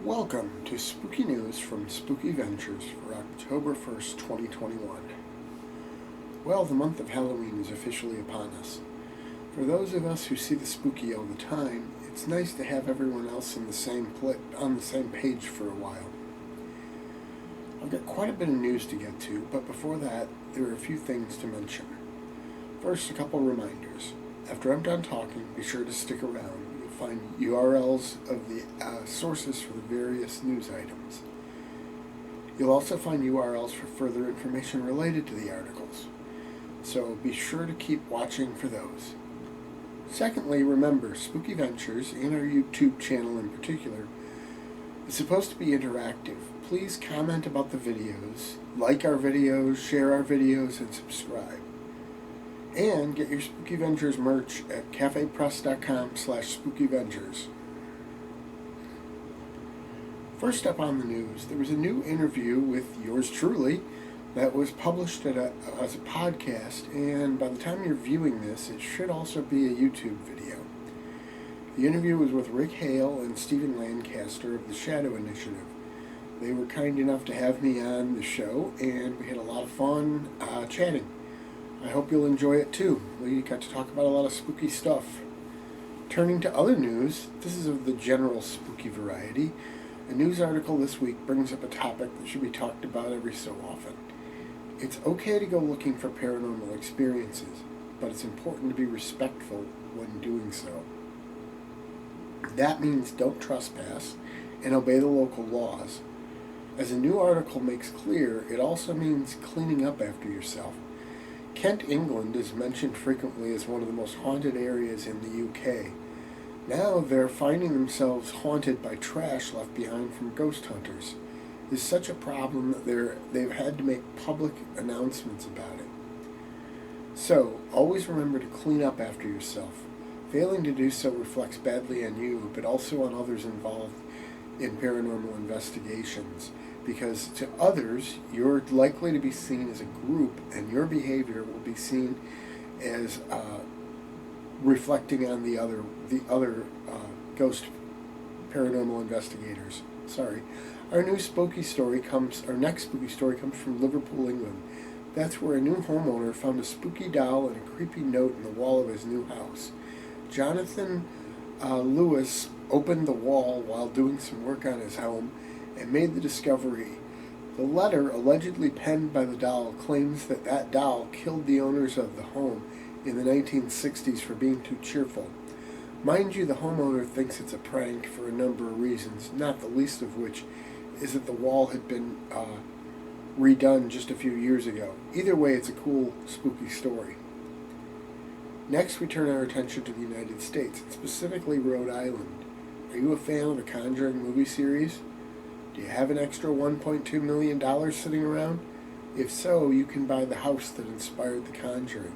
Welcome to Spooky News from Spooky Ventures for October 1st, 2021. Well, the month of Halloween is officially upon us. For those of us who see the spooky all the time, it's nice to have everyone else on the same page for a while. I've got quite a bit of news to get to, but before that, there are a few things to mention. First, a couple reminders. After I'm done talking, be sure to stick around. You'll find URLs of the sources for the various news items. You'll also find URLs for further information related to the articles, so be sure to keep watching for those. Secondly, remember, Spooky Ventures, and our YouTube channel in particular, is supposed to be interactive. Please comment about the videos, like our videos, share our videos, and subscribe. And get your Spooky Ventures merch at cafepress.com/spookyventures. First up on the news, there was a new interview with yours truly that was published as a podcast, and by the time you're viewing this, it should also be a YouTube video. The interview was with Rick Hale and Stephen Lancaster of the Shadow Initiative. They were kind enough to have me on the show, and we had a lot of fun chatting. I hope you'll enjoy it too. We got to talk about a lot of spooky stuff. Turning to other news, this is of the general spooky variety. A news article this week brings up a topic that should be talked about every so often. It's okay to go looking for paranormal experiences, but it's important to be respectful when doing so. That means don't trespass and obey the local laws. As a new article makes clear, it also means cleaning up after yourself. Kent, England is mentioned frequently as one of the most haunted areas in the UK. Now they're finding themselves haunted by trash left behind from ghost hunters. It's such a problem that they've had to make public announcements about it. So, always remember to clean up after yourself. Failing to do so reflects badly on you, but also on others involved in paranormal investigations. Because to others, you're likely to be seen as a group, and your behavior will be seen as reflecting on the other ghost paranormal investigators. Sorry. Our next spooky story comes from Liverpool, England. That's where a new homeowner found a spooky doll and a creepy note in the wall of his new house. Jonathan Lewis opened the wall while doing some work on his home and made the discovery. The letter, allegedly penned by the doll, claims that doll killed the owners of the home in the 1960s for being too cheerful. Mind you, the homeowner thinks it's a prank for a number of reasons, not the least of which is that the wall had been redone just a few years ago. Either way, it's a cool, spooky story. Next, we turn our attention to the United States, and specifically Rhode Island. Are you a fan of the Conjuring movie series? Do you have an extra $1.2 million sitting around? If so, you can buy the house that inspired The Conjuring,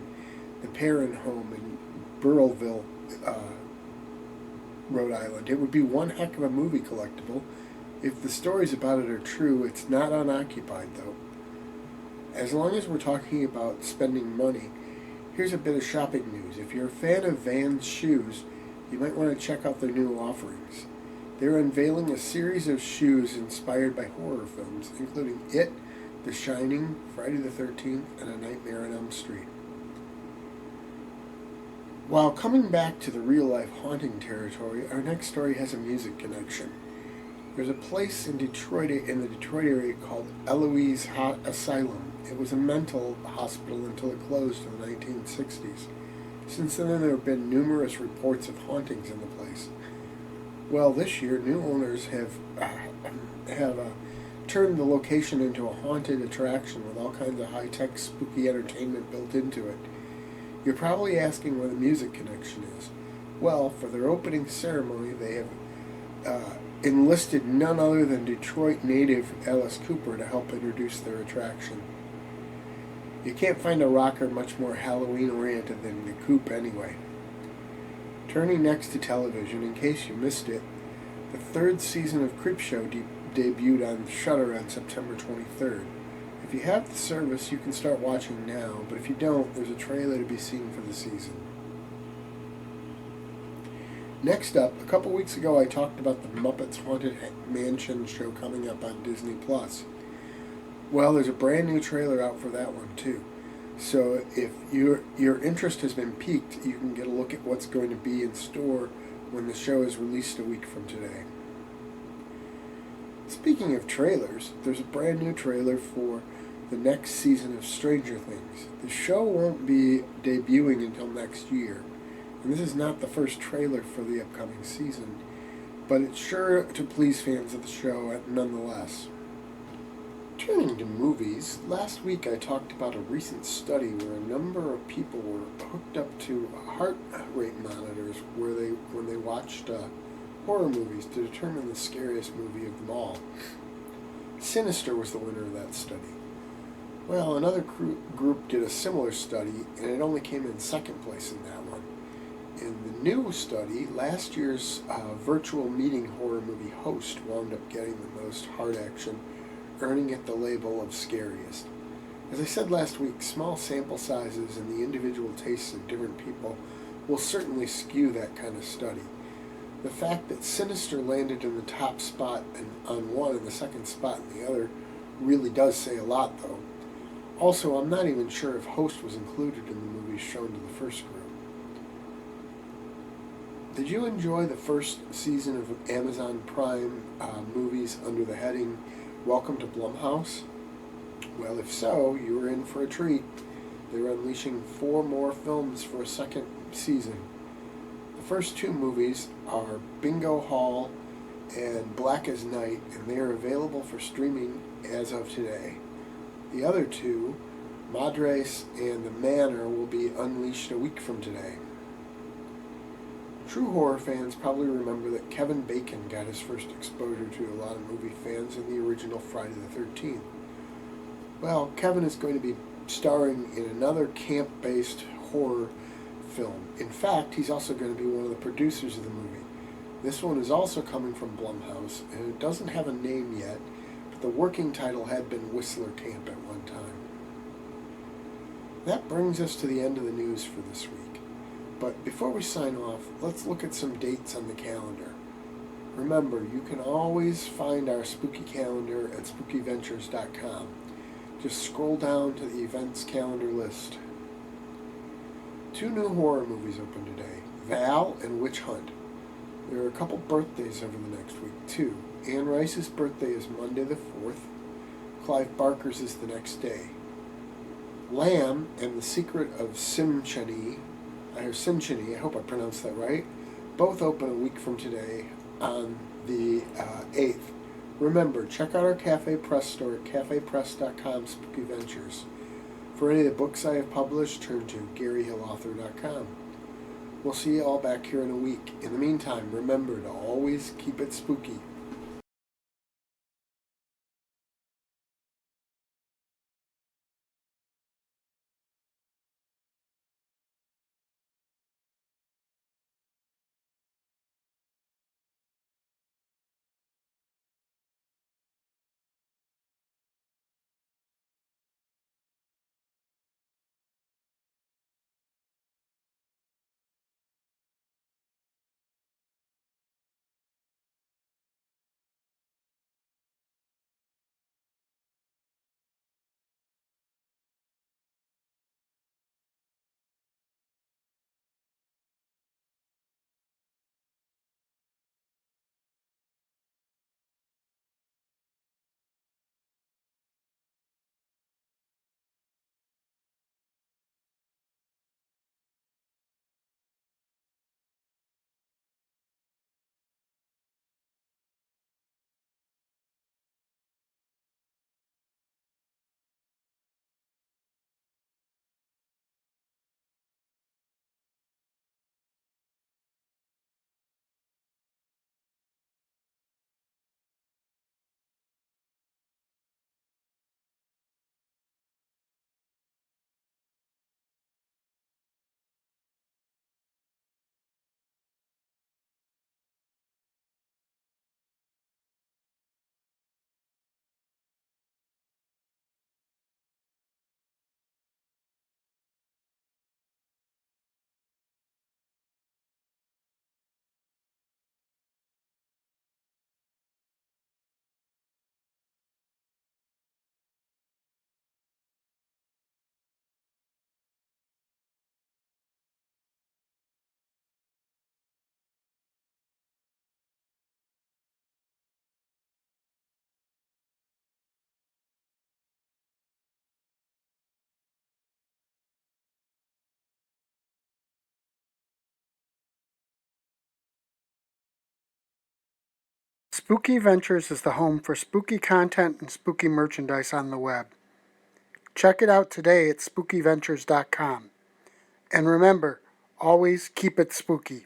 the Perrin home in Burrillville, Rhode Island. It would be one heck of a movie collectible. If the stories about it are true, it's not unoccupied, though. As long as we're talking about spending money, here's a bit of shopping news. If you're a fan of Vans shoes, you might want to check out their new offerings. They're unveiling a series of shoes inspired by horror films, including It, The Shining, Friday the 13th, and A Nightmare on Elm Street. While coming back to the real-life haunting territory, our next story has a music connection. There's a place in the Detroit area called Eloise Asylum. It was a mental hospital until it closed in the 1960s. Since then, there have been numerous reports of hauntings in the place. Well, this year, new owners have turned the location into a haunted attraction with all kinds of high-tech spooky entertainment built into it. You're probably asking where the music connection is. Well, for their opening ceremony, they have enlisted none other than Detroit native Alice Cooper to help introduce their attraction. You can't find a rocker much more Halloween-oriented than the Coop anyway. Turning next to television, in case you missed it, the third season of Creepshow debuted on Shudder on September 23rd. If you have the service, you can start watching now, but if you don't, there's a trailer to be seen for the season. Next up, a couple weeks ago I talked about the Muppets Haunted Mansion show coming up on Disney Plus. Well, there's a brand new trailer out for that one too. So if your interest has been piqued, you can get a look at what's going to be in store when the show is released a week from today. Speaking of trailers, there's a brand new trailer for the next season of Stranger Things. The show won't be debuting until next year, and this is not the first trailer for the upcoming season, but it's sure to please fans of the show nonetheless. Turning to movies, last week I talked about a recent study where a number of people were hooked up to heart rate monitors when they watched horror movies to determine the scariest movie of them all. Sinister was the winner of that study. Well, another group did a similar study, and it only came in second place in that one. In the new study, last year's virtual meeting horror movie Host wound up getting the most heart action, earning it the label of scariest. As I said last week, small sample sizes and the individual tastes of different people will certainly skew that kind of study. The fact that Sinister landed in the top spot on one and the second spot in the other really does say a lot, though. Also, I'm not even sure if Host was included in the movies shown to the first group. Did you enjoy the first season of Amazon Prime movies under the heading Welcome to Blumhouse? Well, if so, you were in for a treat. They're unleashing 4 more films for a second season. The first 2 movies are Bingo Hall and Black as Night, and they are available for streaming as of today. The other 2, Madres and The Manor, will be unleashed a week from today. True horror fans probably remember that Kevin Bacon got his first exposure to a lot of movie fans in the original Friday the 13th. Well, Kevin is going to be starring in another camp-based horror film. In fact, he's also going to be one of the producers of the movie. This one is also coming from Blumhouse, and it doesn't have a name yet, but the working title had been Whistler Camp at one time. That brings us to the end of the news for this week. But before we sign off, let's look at some dates on the calendar. Remember, you can always find our spooky calendar at spookyventures.com. Just scroll down to the events calendar list. 2 new horror movies open today, Val and Witch Hunt. There are a couple birthdays over the next week, too. Anne Rice's birthday is Monday the 4th. Clive Barker's is the next day. Lamb and The Secret of Simchani, I hope I pronounced that right, both open a week from today on the 8th. Remember, check out our Cafe Press store at cafepress.com spookyventures. For any of the books I have published, turn to GaryHillAuthor.com. We'll see you all back here in a week. In the meantime, remember to always keep it spooky. Spooky Ventures is the home for spooky content and spooky merchandise on the web. Check it out today at spookyventures.com. And remember, always keep it spooky.